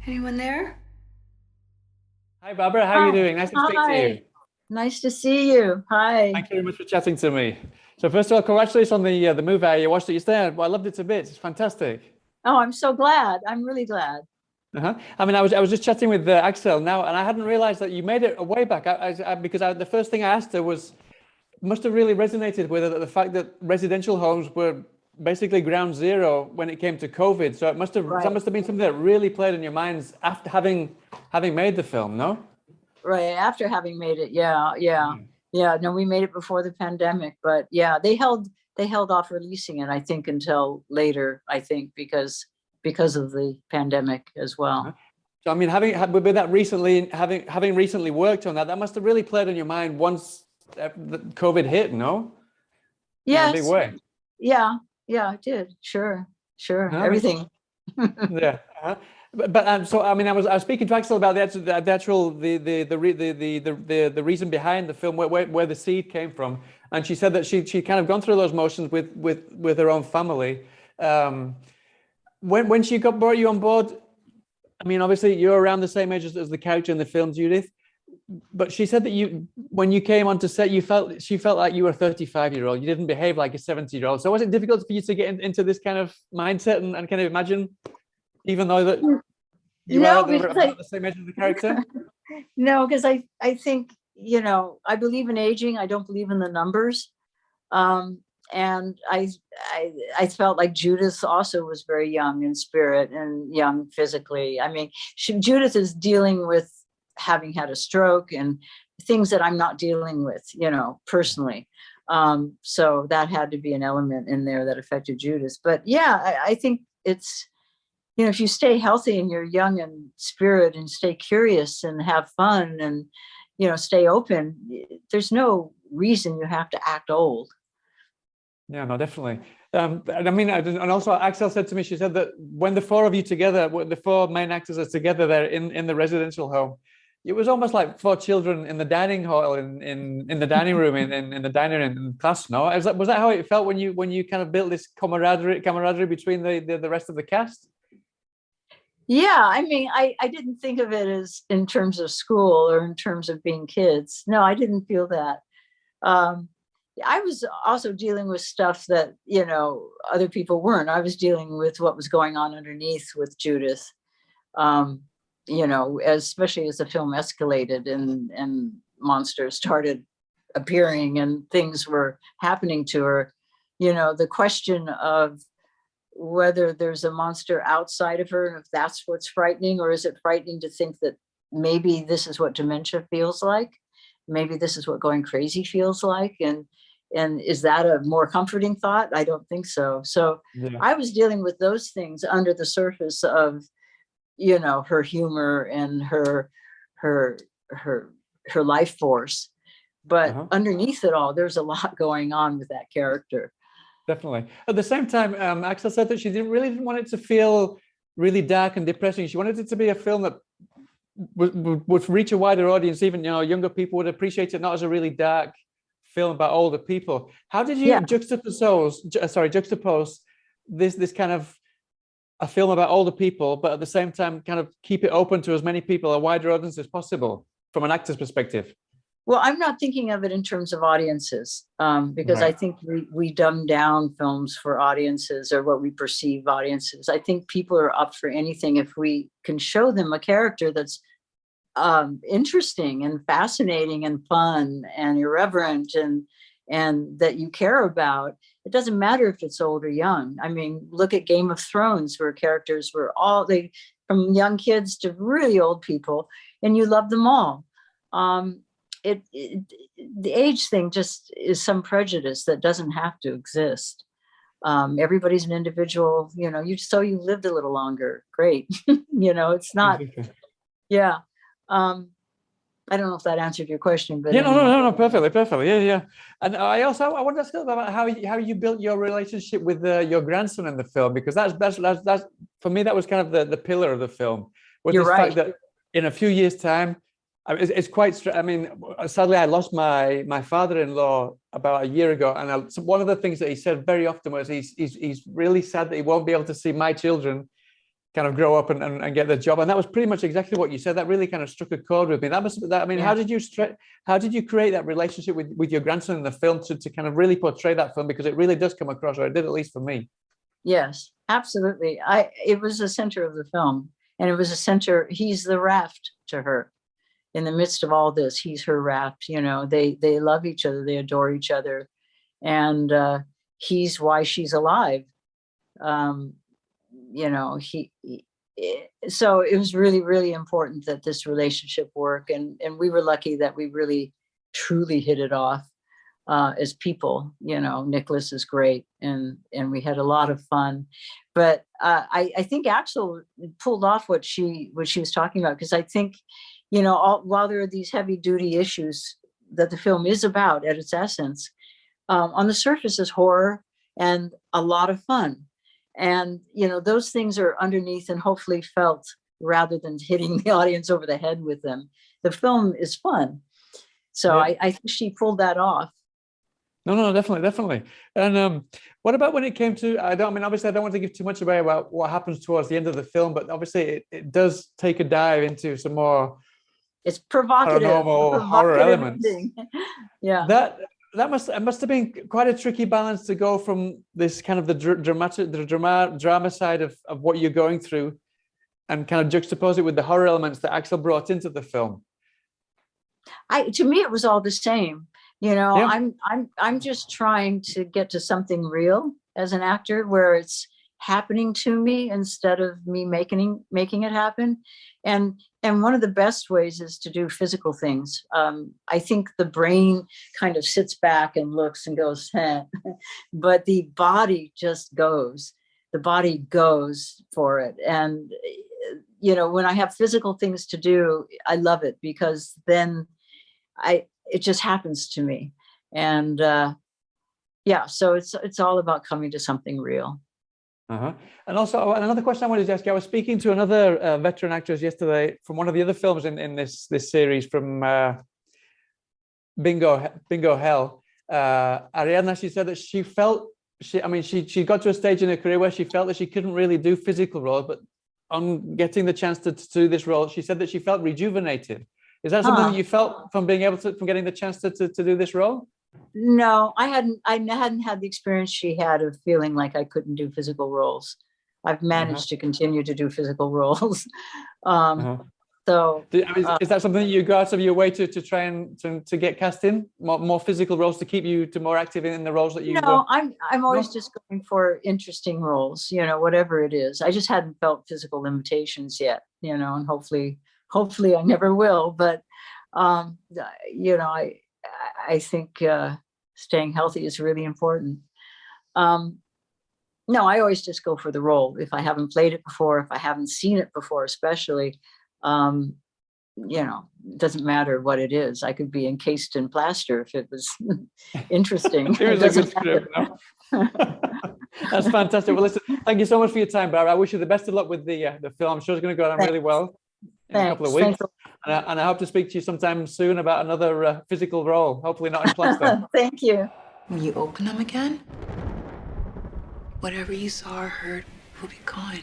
Anyone there? Hi, Barbara. How are you Hi. doing? Nice to speak to you. Hi. Nice to see you. Hi. Thank you very much for chatting to me. So, first of all, congratulations on the movie. You watched it yesterday. Well, I loved it to bits. It's fantastic. Oh, I'm so glad. I'm really glad. I mean, I was just chatting with Axel now, and I hadn't realized that you made it a way back. The first thing I asked her was, must have really resonated with her that the fact that residential homes were basically ground zero when it came to COVID. So that Right. must have been something that really played in your minds after having made the film, no? Right. After having made it. Yeah. Yeah. Yeah. No, we made it before the pandemic, but yeah, they held off releasing it, I think, until later, I think, because of the pandemic as Uh-huh. well. So I mean, with that recently, having recently worked on that, that must have really played on your mind once the COVID hit, no? In a big Yes. way. Yeah. Yeah, it did. Sure. Sure. I mean, Everything. yeah. But so I mean, I was speaking to Axel about the reason behind the film, where the seed came from, and she said that she kind of gone through those motions with her own family. Um, when she brought you on board, I mean, obviously you're around the same age as the character in the film, Judith. But she said that when you came onto set, she felt like you were a 35-year-old. You didn't behave like a 70-year-old. So was it difficult for you to get into this kind of mindset and kind of imagine, even though that you are No, because about the same age as the character? I think, I believe in aging. I don't believe in the numbers. Um, and I felt like Judith also was very young in spirit and young physically. I mean, Judith is dealing with having had a stroke and things that I'm not dealing with, personally. So that had to be an element in there that affected Judith. But yeah, I think it's, if you stay healthy and you're young in spirit and stay curious and have fun and, stay open, there's no reason you have to act old. Yeah, no, definitely. And I mean, and also Axel said to me, she said that when the four of you together, when the four main actors are together there in the residential home, it was almost like four children in the dining hall, in the dining room, in the diner in class. No, was that how it felt when you kind of built this camaraderie between the rest of the cast? Yeah, I mean, I didn't think of it as in terms of school or in terms of being kids. No, I didn't feel that. Um, I was also dealing with stuff that, other people weren't. I was dealing with what was going on underneath with Judith, um, especially as the film escalated and monsters started appearing and things were happening to her. The question of whether there's a monster outside of her, and if that's what's frightening, or is it frightening to think that maybe this is what dementia feels like? Maybe this is what going crazy feels like. And is that a more comforting thought? I don't think so. So Yeah. I was dealing with those things under the surface of, her humor and her her her life force. But Uh-huh. underneath it all, there's a lot going on with that character. Definitely. At the same time, Axel said that she didn't want it to feel really dark and depressing. She wanted it to be a film that would reach a wider audience. Even younger people would appreciate it, not as a really dark film about older people. How did you Yeah. juxtapose this kind of a film about older people, but at the same time kind of keep it open to as many people, a wider audience as possible, from an actor's perspective? Well, I'm not thinking of it in terms of audiences, because I Right. think we dumb down films for audiences or what we perceive audiences. I think people are up for anything if we can show them a character that's interesting and fascinating and fun and irreverent and that you care about. It doesn't matter if it's old or young. I mean, look at Game of Thrones, where characters were from young kids to really old people, and you love them all. Um, the age thing just is some prejudice that doesn't have to exist. Everybody's an individual. You lived a little longer. Great. It's not. Yeah. Um, I don't know if that answered your question, but Yeah, no, no, anyway. no, no, perfectly, perfectly. Yeah, yeah. And I want to ask about how you built your relationship with your grandson in the film, because that's for me that was kind of the pillar of the film, was You're this fact right. that in a few years' time, it's quite. I mean, sadly, I lost my father-in-law about a year ago, and so one of the things that he said very often was he's really sad that he won't be able to see my children kind of grow up and get the job. And that was pretty much exactly what you said. That really kind of struck a chord with me. I mean, how did you create that relationship with your grandson in the film to kind of really portray that film? Because it really does come across, or it did, at least for me. Yes, absolutely. It was the center of the film, and it was a center. He's the raft to her. In the midst of all this, he's her raft. You know, they love each other, they adore each other, and he's why she's alive. You know, so it was really, really important that this relationship work, and we were lucky that we really truly hit it off as people. You know, Nicholas is great, and we had a lot of fun. But I think Axel pulled off what she was talking about, because I think, you know, while there are these heavy duty issues that the film is about at its essence, on the surface is horror and a lot of fun. And, you know, those things are underneath and hopefully felt, rather than hitting the audience over the head with them. The film is fun. So yeah. I think she pulled that off. No, definitely. And what about when it came to, obviously I don't want to give too much away about what happens towards the end of the film, but obviously it does take a dive into some more, it's provocative, paranormal horror elements. Yeah. That must have been quite a tricky balance to go from this kind of the drama side of what you're going through, and kind of juxtapose it with the horror elements that Axel brought into the film. To me, it was all the same. You know, yeah. I'm just trying to get to something real as an actor, where it's happening to me instead of me making it happen. And one of the best ways is to do physical things. I think the brain kind of sits back and looks and goes, but the body just goes. The body goes for it. And, you know, when I have physical things to do, I love it, because then it just happens to me. And yeah, so it's all about coming to something real. And also another question I wanted to ask you, I was speaking to another veteran actress yesterday from one of the other films in this series, from Bingo Hell. Ariadna, she said that she felt, she got to a stage in her career where she felt that she couldn't really do physical roles, but on getting the chance to do this role, she said that she felt rejuvenated. Is that something that you felt from getting the chance to do this role? No, I hadn't had the experience she had of feeling like I couldn't do physical roles. I've managed to continue to do physical roles. So is that something you go out of your way to try and to get cast in more physical roles, to keep you more active in the roles that you? No, I'm always just going for interesting roles, you know, whatever it is. I just hadn't felt physical limitations yet, you know, and hopefully I never will. But you know, I think staying healthy is really important. No, I always just go for the role. If I haven't played it before, if I haven't seen it before, especially, you know, it doesn't matter what it is. I could be encased in plaster if it was interesting. It was a good script. No? That's fantastic. Well, listen, thank you so much for your time, Barbara. I wish you the best of luck with the film. I'm sure it's going to go down really well in a couple of weeks. And I hope to speak to you sometime soon about another physical role, hopefully not in plaster. Thank you. When you open them again, whatever you saw or heard will be gone.